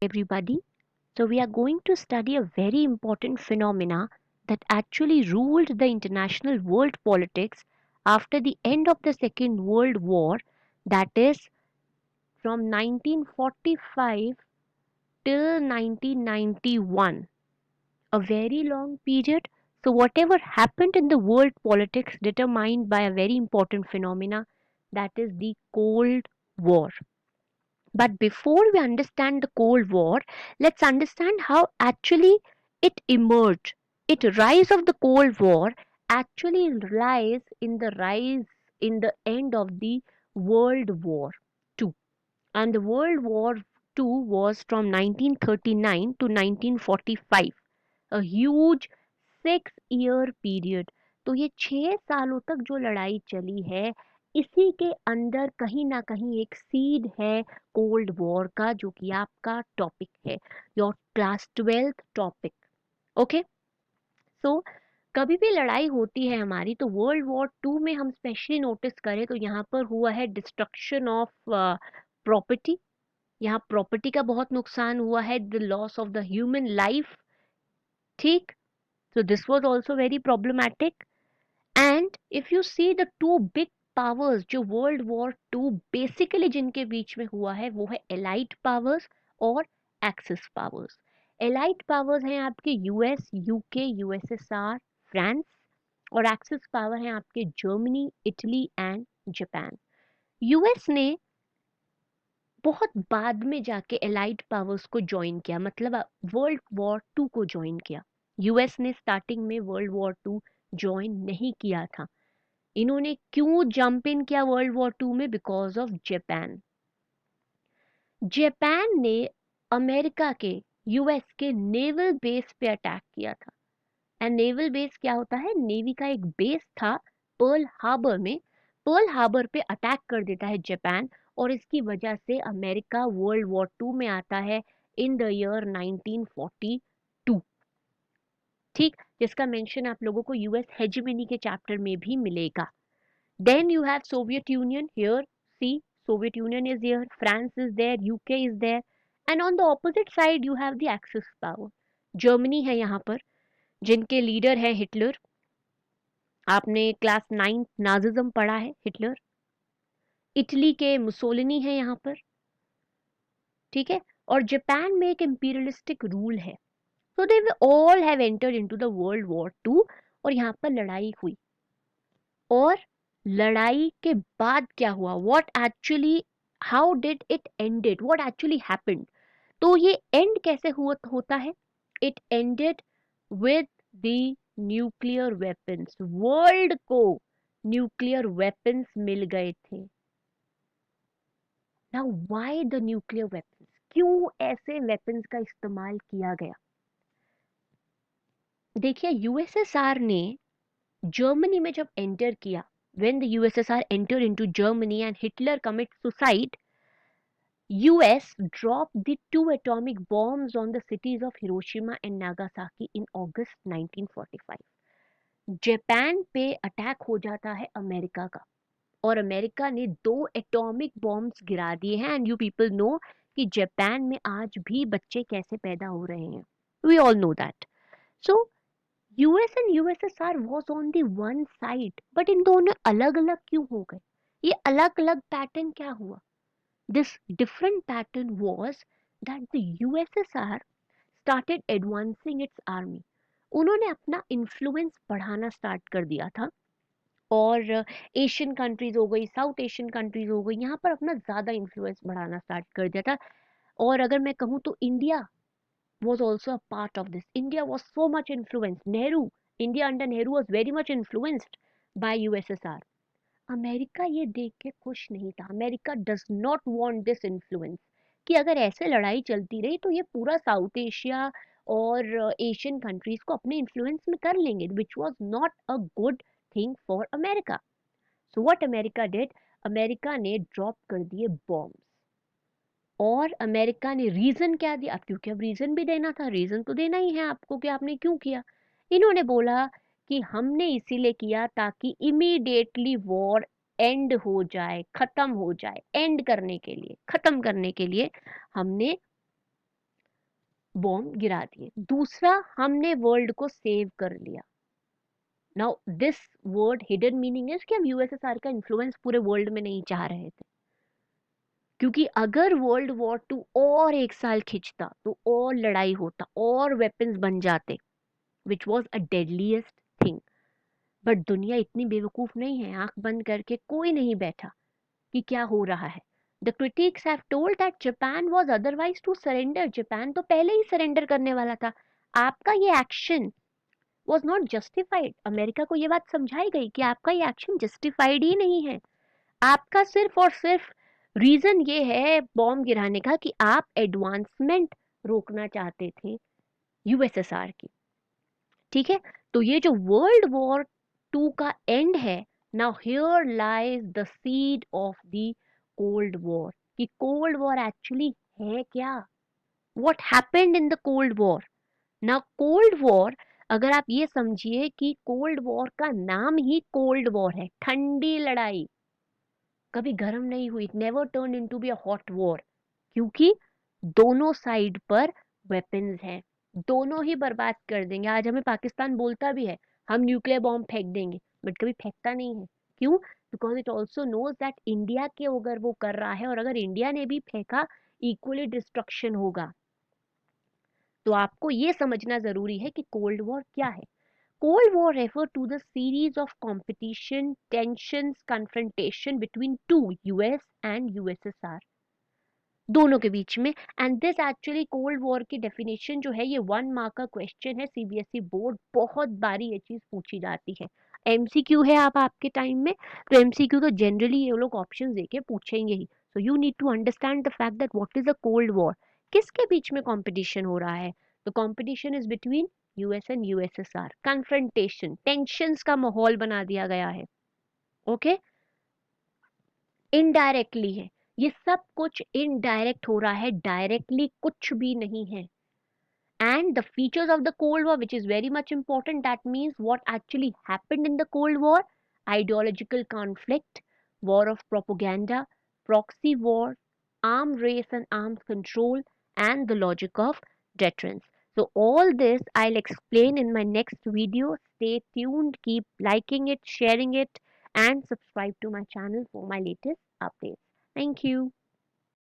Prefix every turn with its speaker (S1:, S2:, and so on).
S1: everybody. So we are going to study a very important phenomena that actually ruled the international world politics after the end of the Second World War, that is from 1945 till 1991, a very long period. So whatever happened in the world politics determined by a very important phenomena, that is the Cold War. But before we understand the Cold War, let's understand how actually it emerged. It rise of the Cold War actually lies in the rise in the end of the World War II. And the World War II was from 1939 to 1945, a huge 6 year period. तो ये 6 सालों तक जो लड़ाई चली है, इसी के अंदर कहीं ना कहीं एक सीड है कोल्ड वॉर का, जो कि आपका टॉपिक है, your class 12th topic. Okay. So कभी भी लड़ाई होती है हमारी, तो वर्ल्ड वॉर टू में हम स्पेशली नोटिस करें तो यहाँ पर हुआ है डिस्ट्रक्शन ऑफ प्रॉपर्टी. यहाँ प्रॉपर्टी का बहुत नुकसान हुआ है, the loss of the human life. ठीक. So this was also very problematic. And if you see the two big powers जो वर्ल्ड वॉर टू बेसिकली जिनके बीच में हुआ है, वो है एलाइड पावर्स और एक्सिस पावर्स. एलाइड पावर्स हैं आपके यूएस, यूके, यूएसएसआर, फ्रांस. और एक्सिस पावर हैं आपके Germany, Italy and Japan. US ने बहुत बाद में जाके एलाइड पावर्स को ज्वाइन किया, मतलब वर्ल्ड वॉर टू को ज्वाइन किया. यूएस ने स्टार्टिंग में वर्ल्ड वॉर टू ज्वाइन नहीं किया था. इन्होंने क्यों जंप इन किया वर्ल्ड वॉर टू में? Because of Japan. जापान ने अमेरिका के, यूएस के नेवल बेस पे अटैक किया था. एंड नेवल बेस क्या होता है? नेवी का एक बेस था पर्ल हार्बर में. पर्ल हार्बर पे अटैक कर देता है जापान, और इसकी वजह से अमेरिका वर्ल्ड वॉर टू में आता है इन द ईयर 1942. ठीक. जिसका मेंशन आप लोगों को यूएस हेजिमनी के चैप्टर में भी मिलेगा. Then you have Soviet Union here. See, Soviet Union is here, France is there, UK is there. And on the opposite side you have the axis power. Germany है यहाँ पर, जिनके leader है Hitler. आपने class 9 Nazism पढ़ा है, Hitler. Italy के Mussolini है यहाँ पर. ठीक है. और जापान में एक इंपीरियलिस्टिक रूल है. So they all have entered into the world war two, और यहाँ पर लड़ाई हुई. और लड़ाई के बाद क्या हुआ? What actually, how did it ended, what actually happened? तो ये एंड कैसे हुआ होता है? It ended with the nuclear weapons. World को न्यूक्लियर वेपन्स मिल गए थे. Now why the nuclear weapons? क्यों ऐसे वेपन्स का इस्तेमाल किया गया? देखिए, यूएसएसआर ने जर्मनी में जब एंटर किया, when the USSR entered into Germany and Hitler commit suicide, US dropped the 2 atomic bombs on the cities of Hiroshima and Nagasaki in August 1945. Japan पे अटैक हो जाता है अमेरिका का, और अमेरिका ने 2 एटॉमिक बॉम्ब्स गिरा दिए हैं. एंड यू पीपल नो कि जापान में आज भी बच्चे कैसे पैदा हो रहे हैं. We all know that. So US and USSR was on the one side, but इन दोनों अलग अलग क्यों हो गए? ये अलग अलग पैटर्न क्या हुआ? This different pattern was that the USSR started advancing it's army. उन्होंने अपना इन्फ्लुएंस बढ़ाना स्टार्ट कर दिया था. और एशियन कंट्रीज हो गई, साउथ एशियन कंट्रीज हो गई, यहाँ पर अपना ज़्यादा इन्फ्लुएंस बढ़ाना स्टार्ट कर दिया था. और अगर मैं कहूँ तो India was also a part of this. India was so much influenced. Nehru, India under Nehru was very much influenced by USSR. America ये देख के खुश नहीं था. America does not want this influence, कि अगर ऐसे लड़ाई चलती रही तो ये पूरा साउथ एशिया और एशियन कंट्रीज को अपने इन्फ्लुएंस में कर लेंगे, which was not a good thing for America. So what America did? America ने ड्रॉप कर दिए बॉम्ब. और अमेरिका ने रीजन क्या दिया? अब क्योंकि अब रीजन भी देना था, रीजन तो देना ही है आपको कि आपने क्यों किया. इन्होंने बोला कि हमने इसीलिए किया ताकि इमीडिएटली वॉर एंड हो जाए, खत्म हो जाए. एंड करने के लिए, खत्म करने के लिए हमने बॉम्ब गिरा दिए। दूसरा, हमने वर्ल्ड को सेव कर लिया। Now this word hidden meaning is कि हम यूएसएसआर का इन्फ्लुएंस पूरे वर्ल्ड में नहीं चाह रहे थे, क्योंकि अगर वर्ल्ड वॉर टू और एक साल खिंचता तो और लड़ाई होता और वेपन्स बन जाते, which was a deadliest thing. But दुनिया इतनी बेवकूफ नहीं है, आंख बंद करके कोई नहीं बैठा कि क्या हो रहा है। The critics have told that Japan was otherwise to surrender. Japan तो पहले ही सरेंडर करने वाला था। आपका ये action was not justified. America को ये बात समझाई गई कि आपका ये एक्शन जस्टिफाइड ही नहीं है। आपका सिर्फ और सिर्फ रीजन ये है बॉम्ब गिराने का कि आप एडवांसमेंट रोकना चाहते थे यूएसएसआर की। ठीक है, तो ये जो वर्ल्ड वॉर टू का एंड है, now here lies the seed of the cold war. कि कोल्ड वॉर एक्चुअली है क्या, what happened in the cold war. ना कोल्ड वॉर, अगर आप ये समझिए कि कोल्ड वॉर का नाम ही कोल्ड वॉर है, ठंडी लड़ाई, कभी गर्म नहीं हुई, never turn into be a hot war, क्योंकि दोनों साइड पर वेपन्स हैं, दोनों ही बर्बाद कर देंगे। आज हमें पाकिस्तान बोलता भी है हम न्यूक्लियर बॉम्ब फेंक देंगे, बट कभी फेंकता नहीं है। क्यों? Because it also knows that India के अगर वो कर रहा है और अगर इंडिया ने भी फेंका, इक्वली डिस्ट्रक्शन होगा। तो आपको ये समझना जरूरी है कि कोल्ड वॉर क्या है। Cold War refer to the series of competition, tensions, confrontation between two US and USSR, दोनों के बीच में। And this actually cold war की डेफिनेशन जो है ये 1 मार्क का क्वेश्चन है, सीबीएसई बोर्ड बहुत बारी ये चीज पूछी जाती है। एमसीक्यू है आप आपके टाइम में, तो एमसीक्यू तो जनरली ये लोग ऑप्शन देके पूछेंगे ही। So you need to understand the fact that what is a cold war. किसके बीच में कंपटीशन हो रहा है? तो competition is between US and USSR. Confrontation, tensions का माहौल बना दिया गया है। ओके, इनडायरेक्टली है, ये सब कुछ इनडायरेक्ट हो रहा है, डायरेक्टली कुछ भी नहीं है। And the features of the Cold War, which is very much important, that means what actually happened in the Cold War: ideological conflict, war of propaganda, proxy war, arms race and arms control, and the logic of deterrence. So all this I'll explain in my next video. Stay tuned, keep liking it, sharing it, and subscribe to my channel for my latest updates. Thank you.